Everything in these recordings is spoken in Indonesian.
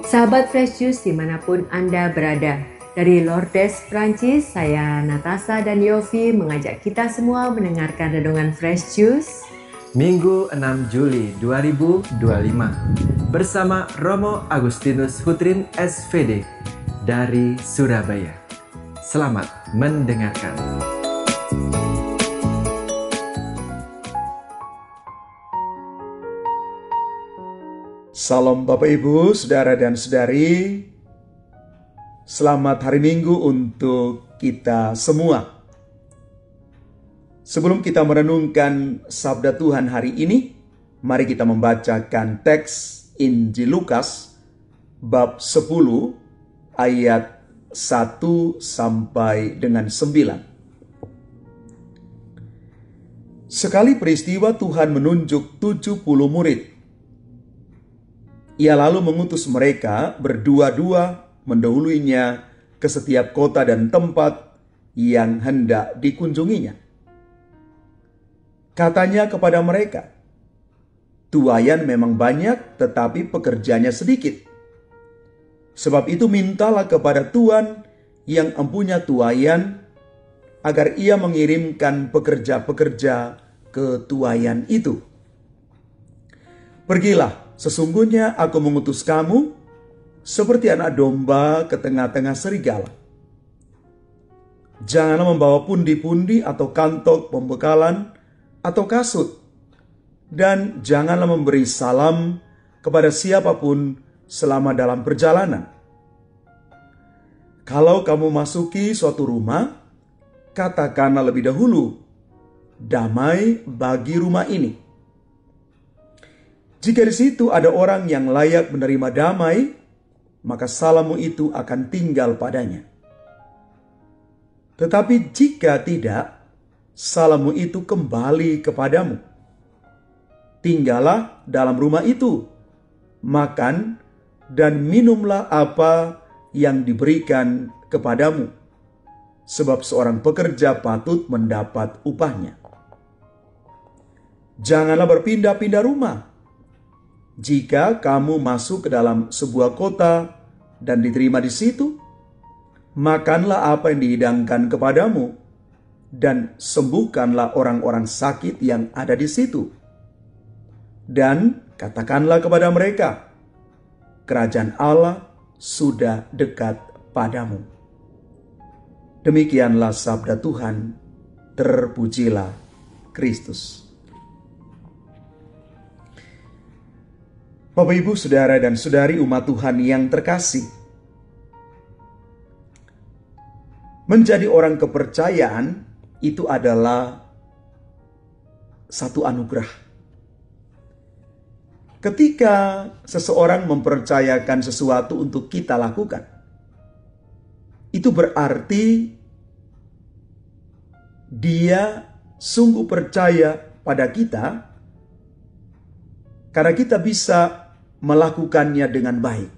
Sahabat Fresh Juice dimanapun Anda berada, dari Lourdes, Prancis, saya Natasha dan Yofi mengajak kita semua mendengarkan Renungan Fresh Juice Minggu 6 Juli 2025 bersama Romo Agustinus Hutrin SVD dari Surabaya. Selamat mendengarkan. Salam Bapak Ibu, Saudara dan Saudari. Selamat hari Minggu untuk kita semua. Sebelum kita merenungkan sabda Tuhan hari ini, mari kita membacakan teks Injil Lukas bab 10 ayat 1 sampai dengan 9. Sekali peristiwa Tuhan menunjuk 70 murid. Ia lalu mengutus mereka berdua-dua mendahuluinya ke setiap kota dan tempat yang hendak dikunjunginya. Katanya kepada mereka, "Tuaian memang banyak, tetapi pekerjanya sedikit. Sebab itu mintalah kepada Tuhan yang empunya tuaian, agar ia mengirimkan pekerja-pekerja ke tuaian itu. Pergilah, sesungguhnya aku mengutus kamu seperti anak domba ke tengah-tengah serigala. Janganlah membawa pundi-pundi atau kantong pembekalan atau kasut, dan janganlah memberi salam kepada siapapun selama dalam perjalanan. Kalau kamu masuki suatu rumah, katakanlah lebih dahulu, 'Damai bagi rumah ini.' Jika di situ ada orang yang layak menerima damai, maka salammu itu akan tinggal padanya. Tetapi jika tidak, salammu itu kembali kepadamu. Tinggallah dalam rumah itu, makan dan minumlah apa yang diberikan kepadamu, sebab seorang pekerja patut mendapat upahnya. Janganlah berpindah-pindah rumah. Jika kamu masuk ke dalam sebuah kota dan diterima di situ, makanlah apa yang dihidangkan kepadamu, dan sembuhkanlah orang-orang sakit yang ada di situ. Dan katakanlah kepada mereka, kerajaan Allah sudah dekat padamu." Demikianlah sabda Tuhan. Terpujilah Kristus. Bapak, Ibu, Saudara dan Saudari umat Tuhan yang terkasih, menjadi orang kepercayaan itu adalah satu anugerah. Ketika seseorang mempercayakan sesuatu untuk kita lakukan, itu berarti dia sungguh percaya pada kita, karena kita bisa melakukannya dengan baik.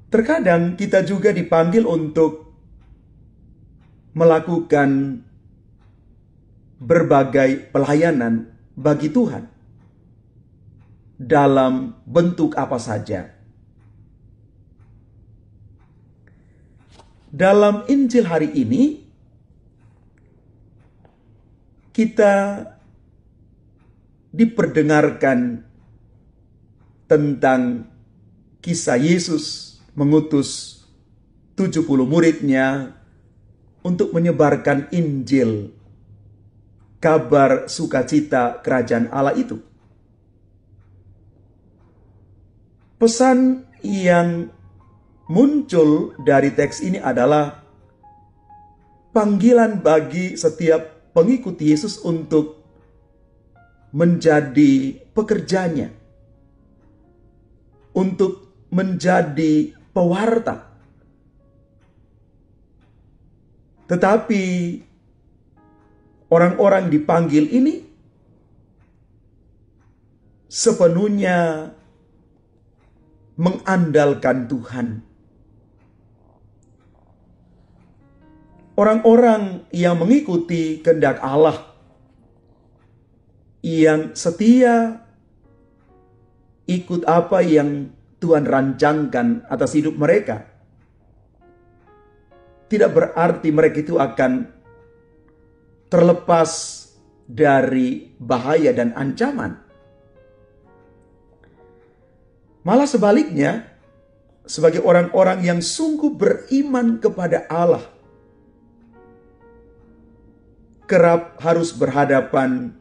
Terkadang kita juga dipanggil untuk melakukan berbagai pelayanan bagi Tuhan dalam bentuk apa saja. Dalam Injil hari ini, kita diperdengarkan tentang kisah Yesus mengutus 70 muridnya untuk menyebarkan Injil, kabar sukacita kerajaan Allah itu. Pesan yang muncul dari teks ini adalah panggilan bagi setiap pengikut Yesus untuk menjadi pekerjanya, untuk menjadi pewarta. Tetapi orang-orang dipanggil ini sepenuhnya mengandalkan Tuhan. Orang-orang yang mengikuti kehendak Allah, yang setia ikut apa yang Tuhan rancangkan atas hidup mereka, tidak berarti mereka itu akan terlepas dari bahaya dan ancaman. Malah sebaliknya, sebagai orang-orang yang sungguh beriman kepada Allah, kerap harus berhadapan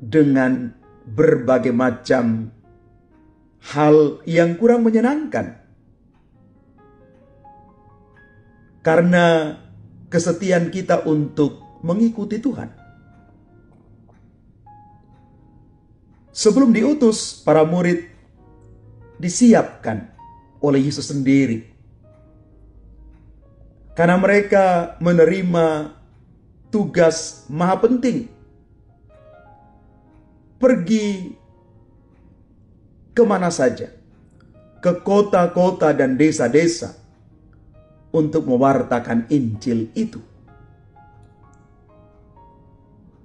dengan berbagai macam hal yang kurang menyenangkan. Karena kesetiaan kita untuk mengikuti Tuhan. Sebelum diutus, para murid disiapkan oleh Yesus sendiri. Karena mereka menerima tugas maha penting. Pergi kemana saja, ke kota-kota dan desa-desa untuk mewartakan Injil itu.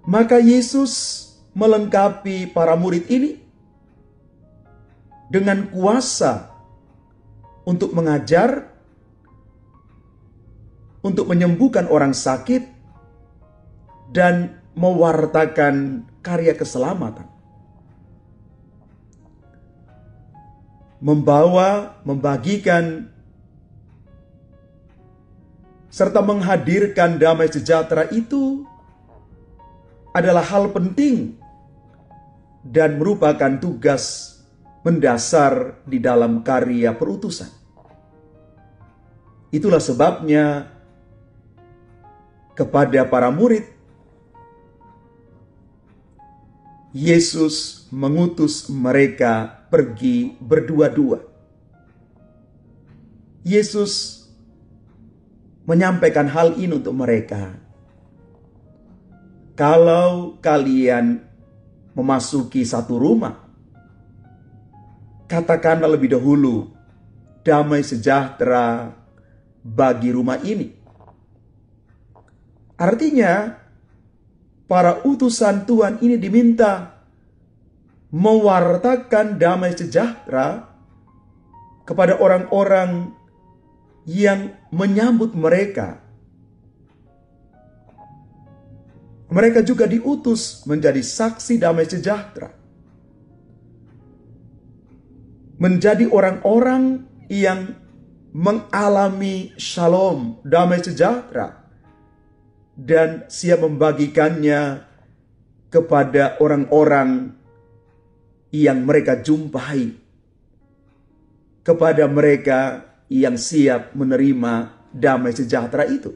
Maka Yesus melengkapi para murid ini dengan kuasa untuk mengajar, untuk menyembuhkan orang sakit, dan mewartakan karya keselamatan. Membagikan, serta menghadirkan damai sejahtera itu adalah hal penting dan merupakan tugas mendasar di dalam karya perutusan. Itulah sebabnya kepada para murid, Yesus mengutus mereka pergi berdua-dua. Yesus menyampaikan hal ini untuk mereka. Kalau kalian memasuki satu rumah, katakanlah lebih dahulu, damai sejahtera bagi rumah ini. Artinya, para utusan Tuhan ini diminta mewartakan damai sejahtera kepada orang-orang yang menyambut mereka. Mereka juga diutus menjadi saksi damai sejahtera. Menjadi orang-orang yang mengalami shalom, damai sejahtera, dan siap membagikannya kepada orang-orang yang mereka jumpai, kepada mereka yang siap menerima damai sejahtera itu.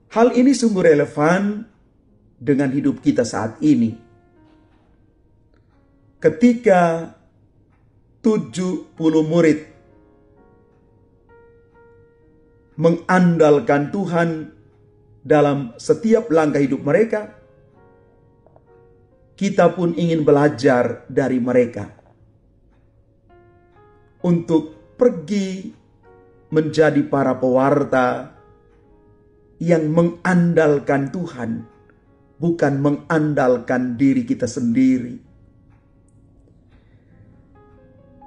Hal ini sungguh relevan dengan hidup kita saat ini. Ketika 70 murid mengandalkan Tuhan dalam setiap langkah hidup mereka, kita pun ingin belajar dari mereka untuk pergi menjadi para pewarta yang mengandalkan Tuhan, bukan mengandalkan diri kita sendiri.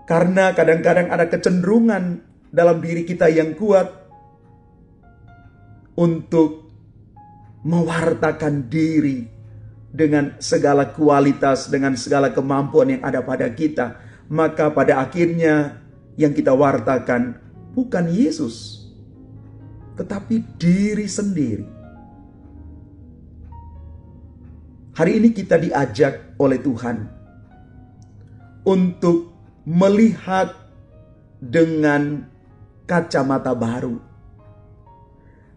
Karena kadang-kadang ada kecenderungan dalam diri kita yang kuat untuk mewartakan diri dengan segala kualitas, dengan segala kemampuan yang ada pada kita. Maka pada akhirnya yang kita wartakan bukan Yesus, tetapi diri sendiri. Hari ini kita diajak oleh Tuhan untuk melihat dengan kacamata baru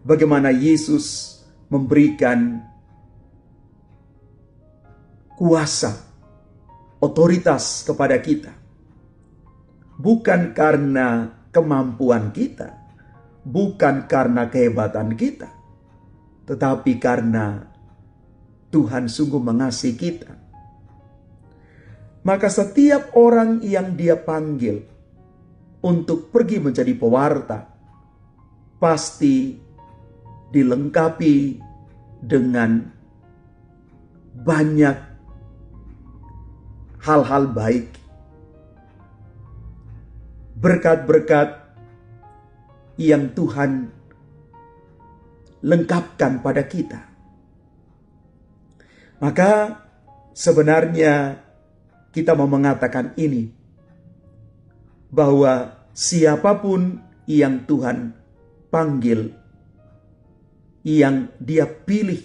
bagaimana Yesus memberikan kuasa, otoritas kepada kita. Bukan karena kemampuan kita, bukan karena kehebatan kita, tetapi karena Tuhan sungguh mengasihi kita. Maka setiap orang yang Dia panggil untuk pergi menjadi pewarta pasti dilengkapi dengan banyak hal-hal baik. Berkat-berkat yang Tuhan lengkapkan pada kita. Maka sebenarnya kita mau mengatakan ini, bahwa siapapun yang Tuhan panggil, yang Dia pilih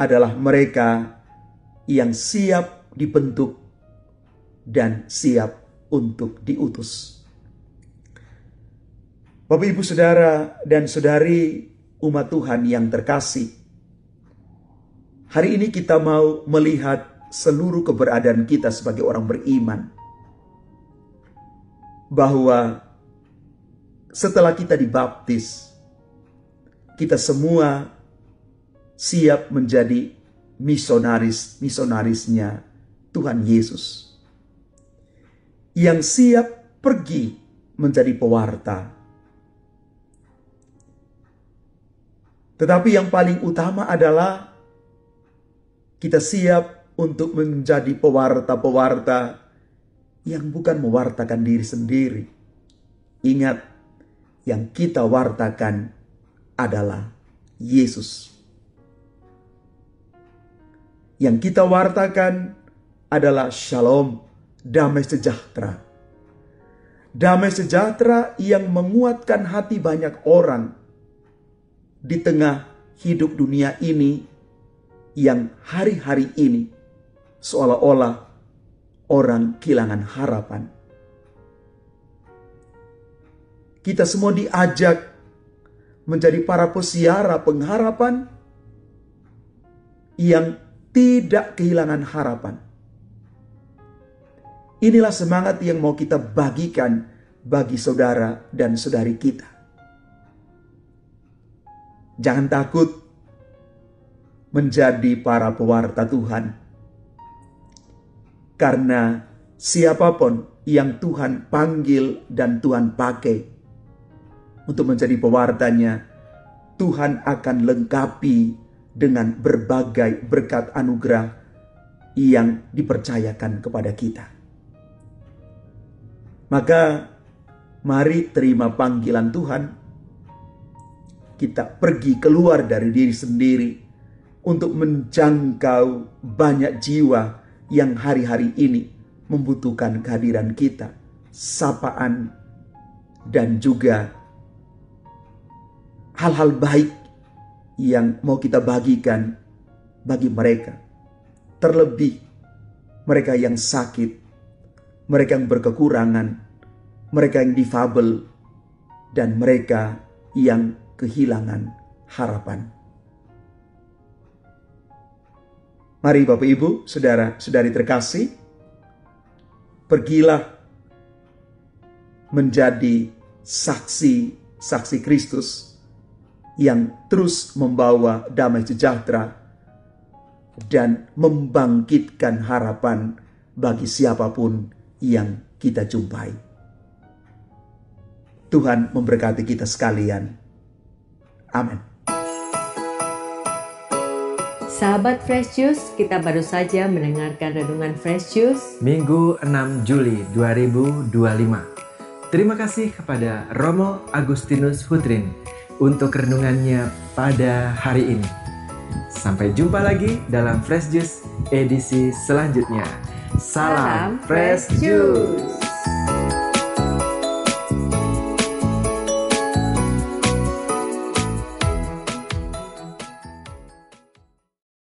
adalah mereka yang siap dibentuk dan siap untuk diutus. Bapak, Ibu, Saudara, dan Saudari umat Tuhan yang terkasih, hari ini kita mau melihat seluruh keberadaan kita sebagai orang beriman, bahwa setelah kita dibaptis, kita semua siap menjadi misionarisnya Tuhan Yesus, yang siap pergi menjadi pewarta. Tetapi yang paling utama adalah kita siap untuk menjadi pewarta-pewarta yang bukan mewartakan diri sendiri. Ingat, yang kita wartakan adalah Yesus. Yang kita wartakan adalah shalom, damai sejahtera. Damai sejahtera yang menguatkan hati banyak orang di tengah hidup dunia ini yang hari-hari ini seolah-olah orang kehilangan harapan. Kita semua diajak menjadi para pesiara pengharapan yang tidak kehilangan harapan. Inilah semangat yang mau kita bagikan bagi saudara dan saudari kita. Jangan takut menjadi para pewarta Tuhan. Karena siapapun yang Tuhan panggil dan Tuhan pakai untuk menjadi pewartanya, Tuhan akan lengkapi dengan berbagai berkat anugerah yang dipercayakan kepada kita. Maka mari terima panggilan Tuhan. Kita pergi keluar dari diri sendiri untuk menjangkau banyak jiwa yang hari-hari ini membutuhkan kehadiran kita, sapaan, dan juga hal-hal baik yang mau kita bagikan bagi mereka. Terlebih mereka yang sakit, mereka yang berkekurangan, mereka yang difabel, dan mereka yang kehilangan harapan. Mari Bapak, Ibu, Saudara-saudari terkasih, pergilah menjadi saksi Kristus yang terus membawa damai sejahtera dan membangkitkan harapan bagi siapapun yang kita jumpai. Tuhan memberkati kita sekalian. Amin. Sahabat Fresh Juice, kita baru saja mendengarkan renungan Fresh Juice Minggu 6 Juli 2025. Terima kasih kepada Romo Agustinus Hutrin untuk renungannya pada hari ini. Sampai jumpa lagi dalam Fresh Juice edisi selanjutnya. Salam Fresh Juice.